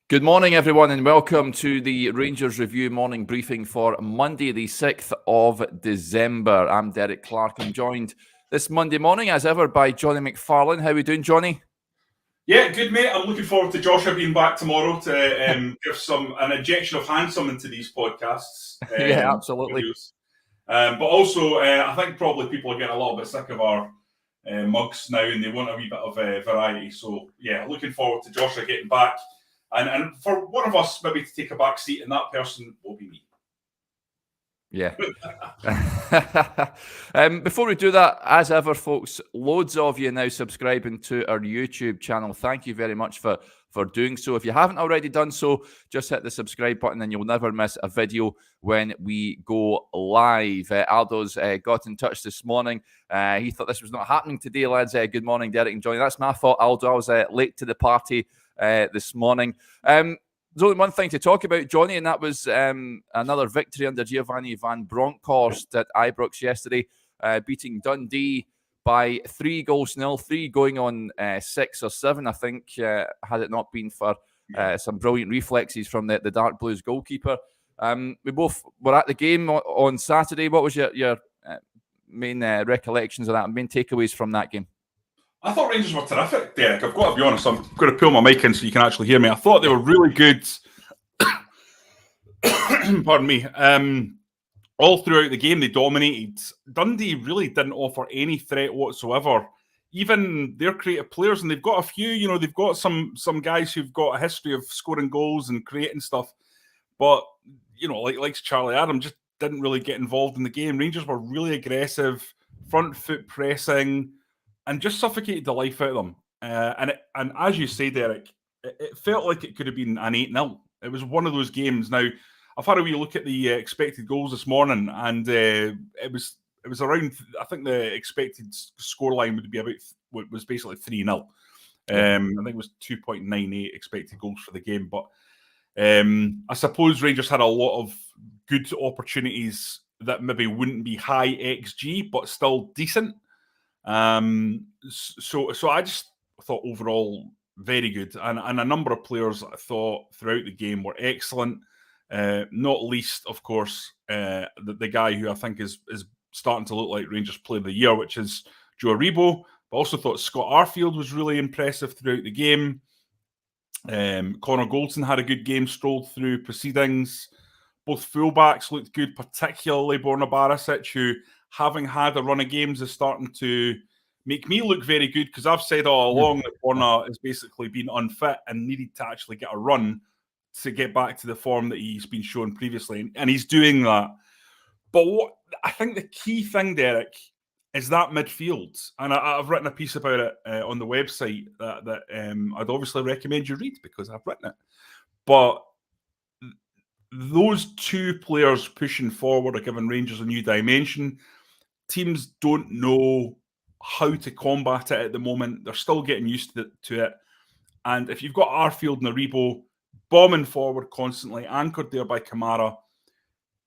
Good morning, everyone, and welcome to the Rangers Review morning briefing for Monday, the 6th of December. I'm Derek Clark. I'm joined this Monday morning, as ever, by Jonny McFarlane. How are we doing, Jonny? Yeah, good, mate. I'm looking forward to Joshua being back tomorrow to give an injection of handsome into these podcasts. Yeah, absolutely. But also, I think probably people are getting a little bit sick of our mugs now, and they want a wee bit of variety. So, yeah, looking forward to Joshua getting back. And for one of us maybe to take a back seat, and that person will be me. Yeah. Before we do that, as ever, folks, loads of you now subscribing to our YouTube channel. Thank you very much for doing so. If you haven't already done so, just hit the subscribe button and you'll never miss a video when we go live. Aldo's got in touch this morning. He thought this was not happening today, lads. Good morning, Derek and Jonny. That's my fault, Aldo. I was late to the party this morning. There's only one thing to talk about, Jonny, and that was another victory under Giovanni van Bronckhorst at Ibrox yesterday, beating Dundee by 3-0, 3 going on 6 or 7, I think, had it not been for some brilliant reflexes from the Dark Blues goalkeeper. We both were at the game on Saturday. What was your main recollections of that, main takeaways from that game? I thought Rangers were terrific, Derek. I've got to be honest. I'm going to pull my mic in so you can actually hear me. I thought they were really good. Pardon me. All throughout the game, they dominated. Dundee really didn't offer any threat whatsoever. Even their creative players, and they've got a few. They've got some guys who've got a history of scoring goals and creating stuff. But like Charlie Adam, just didn't really get involved in the game. Rangers were really aggressive, front foot pressing, and just suffocated the life out of them. And as you say, Derek, it felt like it could have been an 8-0. It was one of those games. Now, I've had a wee look at the expected goals this morning, and it was around. I think the expected scoreline was basically 3-0. I think it was 2.98 expected goals for the game. But I suppose Rangers had a lot of good opportunities that maybe wouldn't be high XG, but still decent. So I just thought overall very good, and a number of players I thought throughout the game were excellent. Not least, of course, the guy who I think is starting to look like Rangers Player of the Year, which is Joe Aribo. But I also thought Scott Arfield was really impressive throughout the game. Connor Goldson had a good game, strolled through proceedings. Both fullbacks looked good, particularly Borna Barisic, who, having had a run of games, is starting to make me look very good, because I've said all along that Borna has basically been unfit and needed to actually get a run to get back to the form that he's been shown previously, and he's doing that. But what I think the key thing, Derek, is that midfield, and I've written a piece about it on the website that I'd obviously recommend you read because I've written it. But those two players pushing forward are giving Rangers a new dimension. Teams don't know how to combat it at the moment. They're still getting used to it. And if you've got Arfield and Aribo bombing forward constantly, anchored there by Kamara,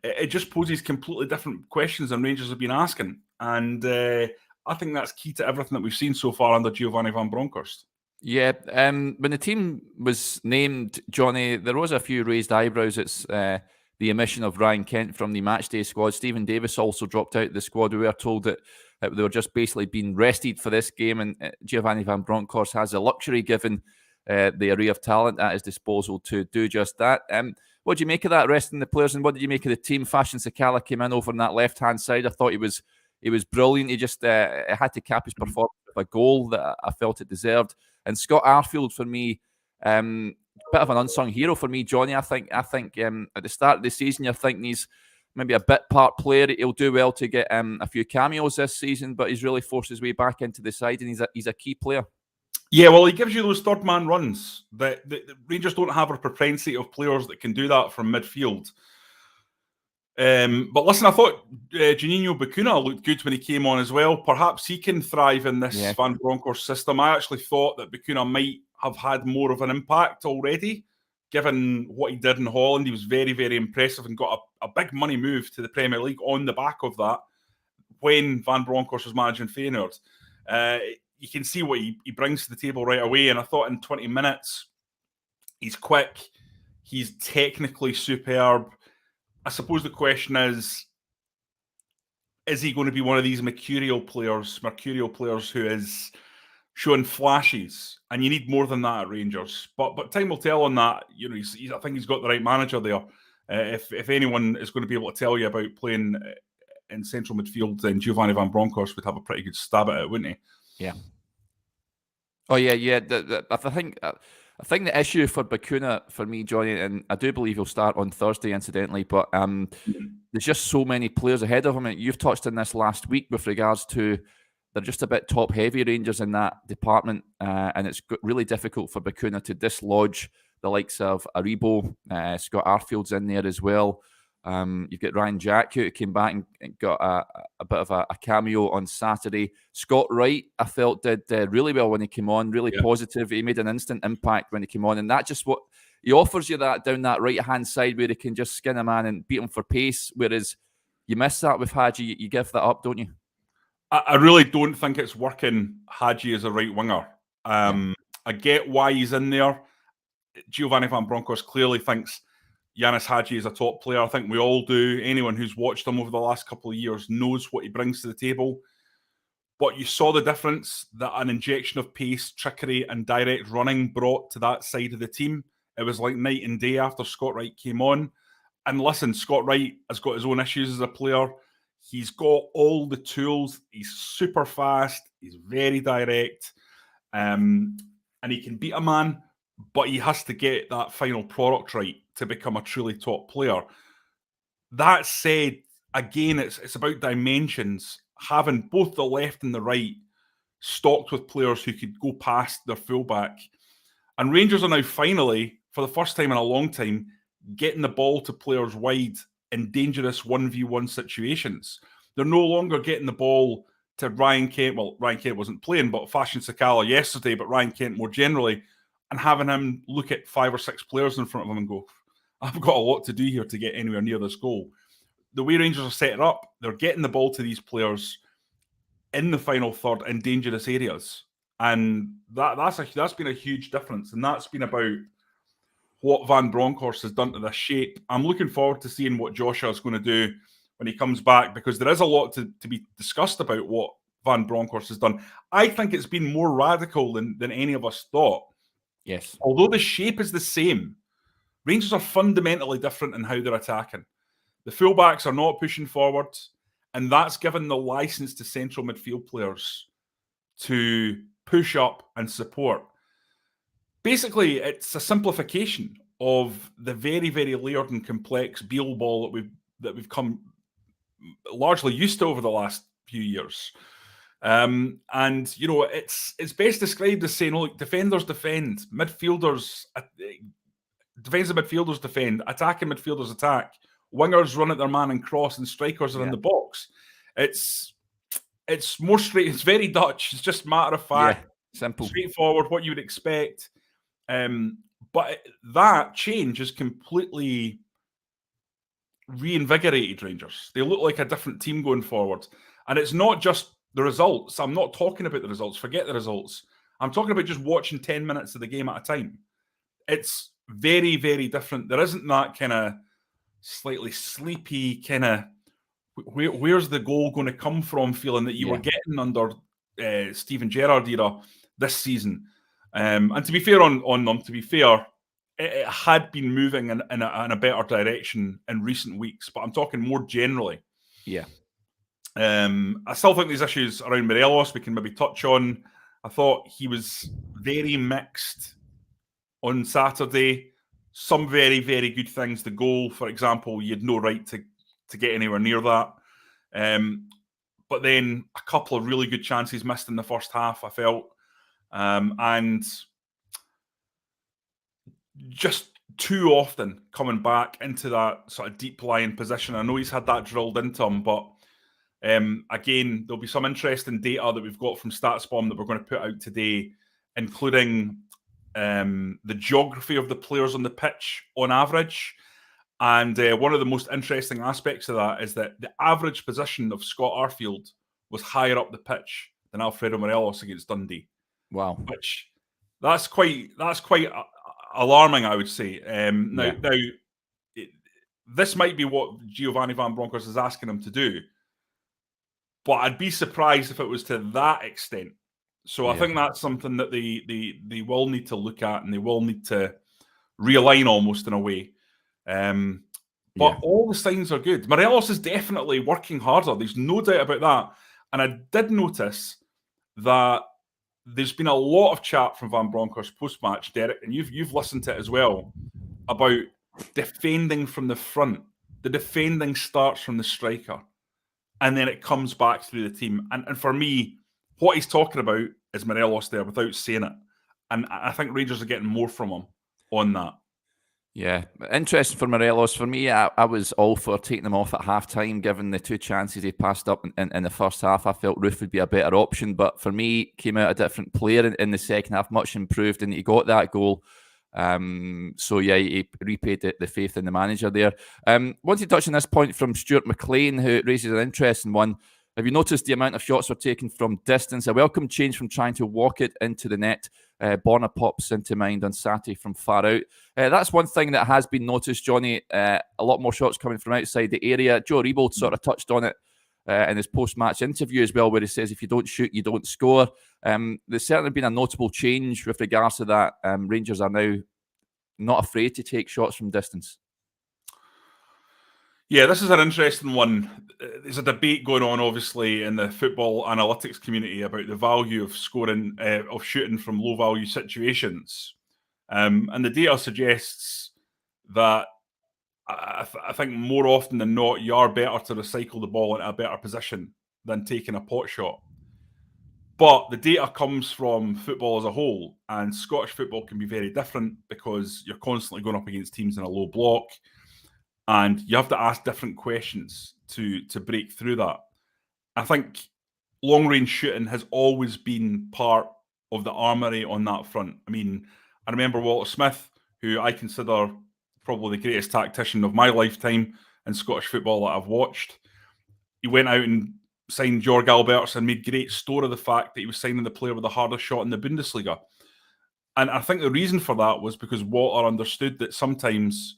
it just poses completely different questions than Rangers have been asking. And I think that's key to everything that we've seen so far under Giovanni van Bronckhorst. Yeah, when the team was named, Jonny, there was a few raised eyebrows. It's the omission of Ryan Kent from the matchday squad. Stephen Davis also dropped out of the squad. We were told that they were just basically being rested for this game, and Giovanni van Bronckhorst has the luxury, given the array of talent at his disposal, to do just that. What do you make of that, resting the players, and what did you make of the team? Fashion Sakala came in over on that left-hand side. I thought he was brilliant. He just had to cap his performance with a goal that I felt it deserved. And Scott Arfield, for me, bit of an unsung hero for me, Jonny. I think at the start of the season, you're thinking he's maybe a bit part player. He'll do well to get a few cameos this season, but he's really forced his way back into the side, and he's a key player. Yeah, well, he gives you those third man runs. The Rangers don't have a propensity of players that can do that from midfield. But listen, I thought Jannis Buaben looked good when he came on as well. Perhaps he can thrive in this Van Bronckhorst system. I actually thought that Buaben might have had more of an impact already, given what he did in Holland. He was very, very impressive and got a big money move to the Premier League on the back of that when Van Bronckhorst was managing Feyenoord. You can see what he brings to the table right away. And I thought in 20 minutes, He's quick. He's technically superb. I suppose the question is he going to be one of these mercurial players who is showing flashes? And you need more than that at Rangers. But time will tell on that. You know, I think he's got the right manager there. If anyone is going to be able to tell you about playing in central midfield, then Giovanni Van Bronckhorst would have a pretty good stab at it, wouldn't he? Yeah. Oh yeah. I think the issue for Bacuna, for me, Johnny, and I do believe he'll start on Thursday, incidentally, but there's just so many players ahead of him. And you've touched on this last week with regards to they're just a bit top-heavy, Rangers, in that department, and it's really difficult for Bacuna to dislodge the likes of Aribo. Scott Arfield's in there as well. You've got Ryan Jack, who came back and got a bit of a cameo on Saturday. Scott Wright, I felt, did really well when he came on, really positive. He made an instant impact when he came on, and that's just what he offers you, that down that right-hand side where he can just skin a man and beat him for pace, whereas you miss that with Hadji. You give that up, don't you? I really don't think it's working Hadji as a right winger. I get why he's in there. Giovanni Van Bronckhorst clearly thinks Jannis Hadji is a top player. I think we all do. Anyone who's watched him over the last couple of years knows what he brings to the table. But you saw the difference that an injection of pace, trickery and direct running brought to that side of the team. It was like night and day after Scott Wright came on. And listen, Scott Wright has got his own issues as a player. He's got all the tools. He's super fast. He's very direct. And he can beat a man, but he has to get that final product right to become a truly top player. That said, again, it's about dimensions. Having both the left and the right stocked with players who could go past their fullback. And Rangers are now finally, for the first time in a long time, getting the ball to players wide in dangerous 1v1 situations. They're no longer getting the ball to Ryan Kent. Well, Ryan Kent wasn't playing, but Fashion Sakala yesterday, but Ryan Kent more generally, and having him look at 5 or 6 players in front of him and go, I've got a lot to do here to get anywhere near this goal. The way Rangers are set up, they're getting the ball to these players in the final third in dangerous areas. And that's been a huge difference. And that's been about what Van Bronckhorst has done to this shape. I'm looking forward to seeing what Joshua is going to do when he comes back, because there is a lot to be discussed about what Van Bronckhorst has done. I think it's been more radical than any of us thought. Yes. Although the shape is the same, Rangers are fundamentally different in how they're attacking. The fullbacks are not pushing forward, and that's given the license to central midfield players to push up and support. Basically, it's a simplification of the very, very layered and complex Beale ball that we've come largely used to over the last few years. And you know, it's best described as saying, look, defenders defend, defensive midfielders defend, attacking midfielders attack, wingers run at their man and cross, and strikers are in the box. It's more straight. It's very Dutch. It's just matter of fact, simple, straightforward, what you would expect. But that change has completely reinvigorated Rangers. They look like a different team going forward. And it's not just the results. I'm not talking about the results. Forget the results. I'm talking about just watching 10 minutes of the game at a time. It's very, very different. There isn't that kind of slightly sleepy kind of where's the goal going to come from feeling that you were getting under Steven Gerrard era this season. And to be fair on them, it had been moving in a better direction in recent weeks, but I'm talking more generally. Yeah. I still think these issues around Morelos we can maybe touch on. I thought he was very mixed on Saturday. Some very, very good things. The goal, for example, you had no right to get anywhere near that. But then a couple of really good chances missed in the first half, I felt. And just too often coming back into that sort of deep lying position. I know he's had that drilled into him, but again, there'll be some interesting data that we've got from StatsBomb that we're going to put out today, including the geography of the players on the pitch on average. And one of the most interesting aspects of that is that the average position of Scott Arfield was higher up the pitch than Alfredo Morelos against Dundee. Wow. Which that's quite alarming, I would say. Now, this might be what Giovanni Van Bronckhorst is asking him to do, but I'd be surprised if it was to that extent. So I think that's something that they will need to look at, and they will need to realign almost in a way. But all the signs are good. Morelos is definitely working harder. There's no doubt about that. And I did notice that there's been a lot of chat from Van Bronckhorst post-match, Derek, and you've listened to it as well, about defending from the front. The defending starts from the striker, and then it comes back through the team. And for me, what he's talking about is Morelos there without saying it. And I think Rangers are getting more from him on that. Yeah, interesting for Morelos. For me, I was all for taking him off at half-time, given the 2 chances he passed up in the first half. I felt Roof would be a better option, but for me, came out a different player in the second half, much improved, and he got that goal. So yeah, he repaid the faith in the manager there. Want to touch on this point from Stuart McLean, who raises an interesting one. Have you noticed the amount of shots were taken from distance? A welcome change from trying to walk it into the net. Borna pops into mind on Saturday from far out. That's one thing that has been noticed, Johnny. A lot more shots coming from outside the area. Joe Rebold sort of touched on it in his post-match interview as well, where he says if you don't shoot, you don't score. There's certainly been a notable change with regards to that. Rangers are now not afraid to take shots from distance. Yeah, this is an interesting one. There's a debate going on, obviously, in the football analytics community about the value of scoring, of shooting from low-value situations. And the data suggests that I think more often than not, you are better to recycle the ball into a better position than taking a pot shot. But the data comes from football as a whole, and Scottish football can be very different because you're constantly going up against teams in a low block. And you have to ask different questions to break through that. I think long-range shooting has always been part of the armoury on that front. I mean, I remember Walter Smith, who I consider probably the greatest tactician of my lifetime in Scottish football that I've watched. He went out and signed Jorg Alberts and made great store of the fact that he was signing the player with the hardest shot in the Bundesliga. And I think the reason for that was because Walter understood that sometimes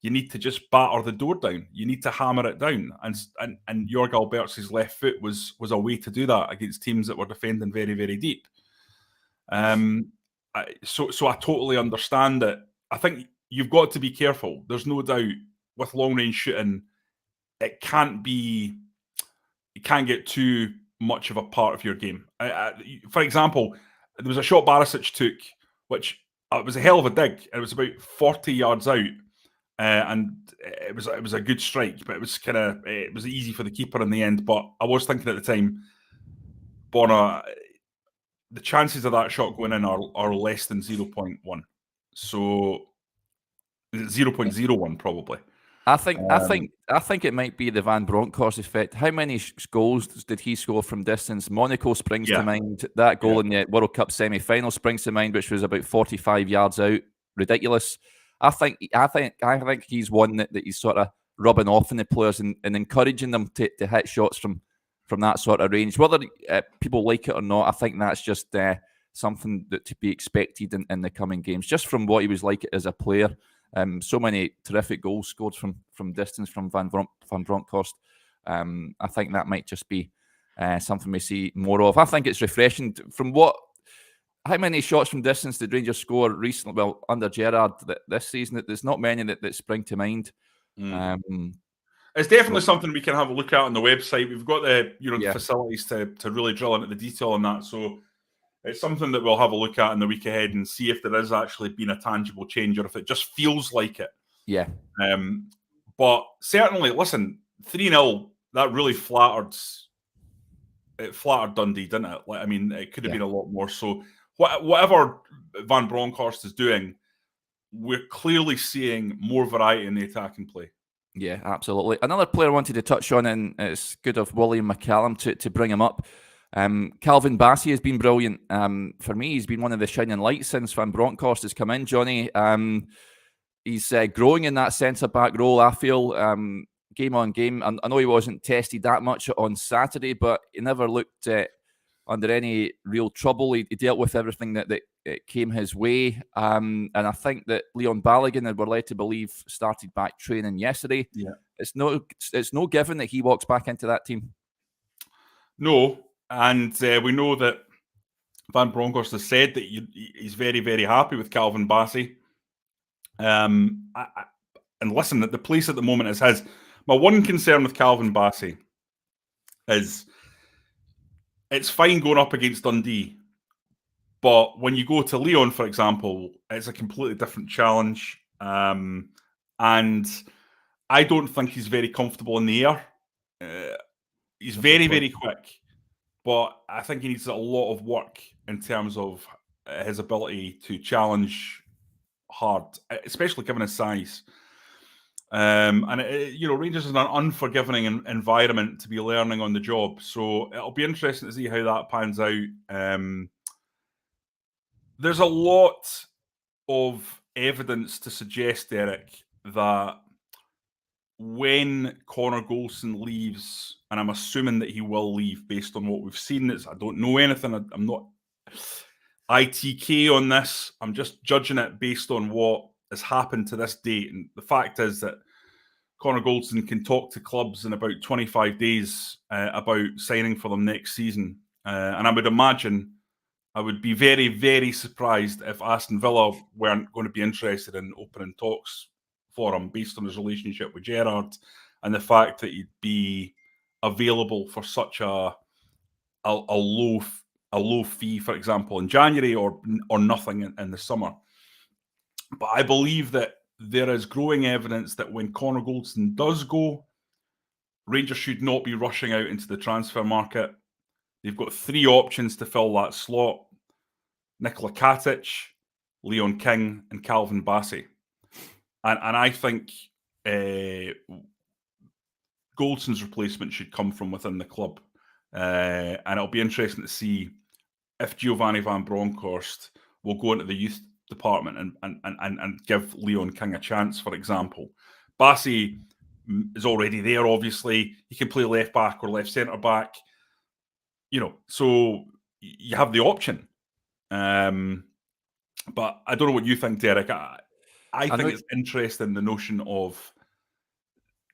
you need to just batter the door down. You need to hammer it down. And Jorg Alberts' left foot was a way to do that against teams that were defending very, very deep. So I totally understand it. I think you've got to be careful. There's no doubt with long-range shooting, it can't get too much of a part of your game. For example, there was a shot Barisic took, which it was a hell of a dig. It was about 40 yards out. And it was a good strike, but it was easy for the keeper in the end. But I was thinking at the time, Borna, the chances of that shot going in are less than 0.1. So 0.01 probably. I think it might be the Van Bronckhorst effect. How many goals did he score from distance? Monaco springs to mind. That goal in the World Cup semi-final springs to mind, which was about 45 yards out. Ridiculous. I think he's one that he's sort of rubbing off on the players and encouraging them to hit shots from that sort of range. Whether people like it or not, I think that's just something that to be expected in the coming games, just from what he was like as a player. So many terrific goals scored from distance from Van Bronckhorst. I think that might just be something we see more of. I think it's refreshing. How many shots from distance did Rangers score recently? Well, under Gerrard this season, there's not many that spring to mind. It's definitely something we can have a look at on the website. We've got the facilities to really drill into the detail on that. So it's something that we'll have a look at in the week ahead and see if there has actually been a tangible change or if it just feels like it. Yeah. But certainly, listen, 3-0, that really flattered Dundee, didn't it? Like, I mean, it could have been a lot more. So whatever Van Bronckhorst is doing, we're clearly seeing more variety in the attacking play. Yeah, absolutely. Another player I wanted to touch on, and it's good of William McCallum to bring him up. Calvin Bassey has been brilliant. For me, he's been one of the shining lights since Van Bronckhorst has come in, Johnny. He's growing in that centre-back role, I feel, game on game. I know he wasn't tested that much on Saturday, but he never looked under any real trouble. He dealt with everything that it came his way. And I think that Leon Balogun, and we're led to believe, started back training yesterday. Yeah. It's no given that he walks back into that team. No, and we know that Van Bronckhorst has said that he's very, very happy with Calvin Bassey. And listen, the place at the moment is his. My one concern with Calvin Bassey is it's fine going up against Dundee, but when you go to Leon, for example, it's a completely different challenge. And I don't think he's very comfortable in the air. He's very, very quick, but I think he needs a lot of work in terms of his ability to challenge hard, especially given his size. Rangers is an unforgiving environment to be learning on the job, so it'll be interesting to see how that pans out. There's a lot of evidence to suggest, Derek, that when Connor Goldson leaves, and I'm assuming that he will leave based on what we've seen, I don't know anything. I'm not ITK on this. I'm just judging it based on what has happened to this date. And the fact is that Connor Goldson can talk to clubs in about 25 days about signing for them next season. And I would imagine, I would be very, very surprised if Aston Villa weren't going to be interested in opening talks for him based on his relationship with Gerrard and the fact that he'd be available for such a low fee, for example, in January or nothing in the summer. But I believe that there is growing evidence that when Connor Goldson does go, Rangers should not be rushing out into the transfer market. They've got 3 options to fill that slot: Nikola Katic, Leon King, and Calvin Bassey. And I think Goldson's replacement should come from within the club. And it'll be interesting to see if Giovanni Van Bronckhorst will go into the youth department and give Leon King a chance, for example. Bassey is already there, obviously. He can play left back or left centre back. So you have the option. But I don't know what you think, Derek. I think it's interesting, the notion of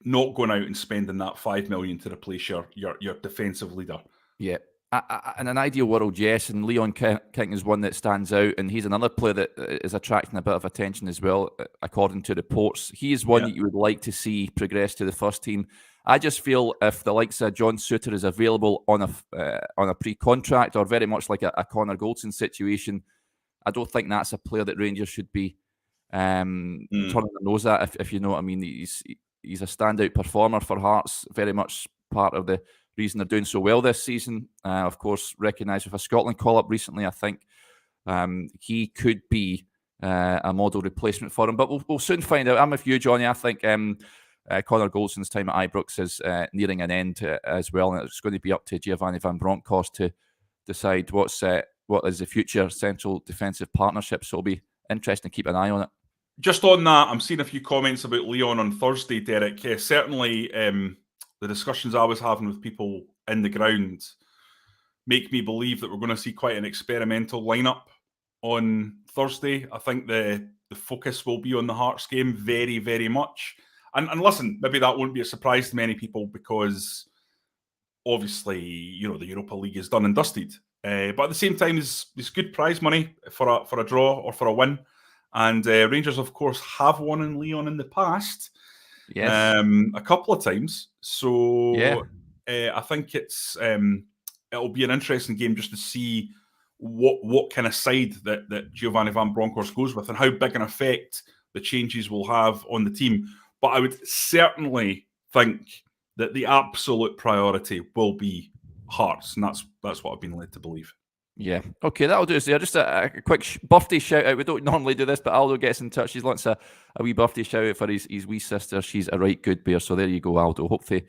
not going out and spending that $5 million to replace your defensive leader. Yeah. In an ideal world, yes, and Leon King is one that stands out, and he's another player that is attracting a bit of attention as well, according to reports. He is one that you would like to see progress to the first team. I just feel if the likes of John Souttar is available on a pre-contract, or very much like a Connor Goldson situation, I don't think that's a player that Rangers should be turning their nose at, if you know what I mean. He's a standout performer for Hearts, very much part of the reason they're doing so well this season. Of course, recognised with a Scotland call-up recently. I think he could be a model replacement for him, but we'll soon find out. I'm with you, Johnny. I think Connor Goldson's time at Ibrox is nearing an end as well, and it's going to be up to Giovanni Van Bronckhorst to decide what is the future central defensive partnership. So it'll be interesting to keep an eye on it. Just on that, I'm seeing a few comments about Leon on Thursday, Derek. Certainly, the discussions I was having with people in the ground make me believe that we're going to see quite an experimental lineup on Thursday. I think the focus will be on the Hearts game very, very much. And listen, maybe that won't be a surprise to many people because obviously, the Europa League is done and dusted. But at the same time, there's good prize money for a draw or for a win. And Rangers, of course, have won in Leon in the past. Yes. A couple of times. So yeah. I think it'll be an interesting game just to see what kind of side that Giovanni Van Bronckhorst goes with and how big an effect the changes will have on the team. But I would certainly think that the absolute priority will be Hearts, and that's what I've been led to believe. Yeah. Okay, that'll do us there. Just a quick birthday shout out. We don't normally do this, but Aldo gets in touch. He's wants a wee birthday shout out for his wee sister. She's a right good bear. So there you go, Aldo. Hopefully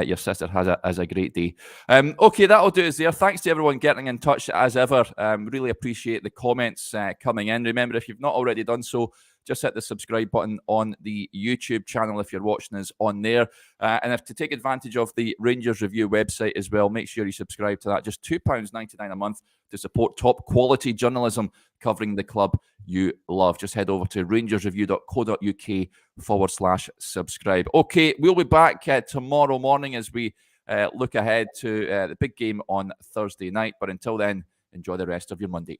your sister has a great day. Okay, that'll do us there. Thanks to everyone getting in touch as ever. Really appreciate the comments coming in. Remember, if you've not already done so, just hit the subscribe button on the YouTube channel if you're watching us on there. And if to take advantage of the Rangers Review website as well, make sure you subscribe to that. Just £2.99 a month to support top quality journalism covering the club you love. Just head over to rangersreview.co.uk/subscribe. Okay, we'll be back tomorrow morning as we look ahead to the big game on Thursday night. But until then, enjoy the rest of your Monday.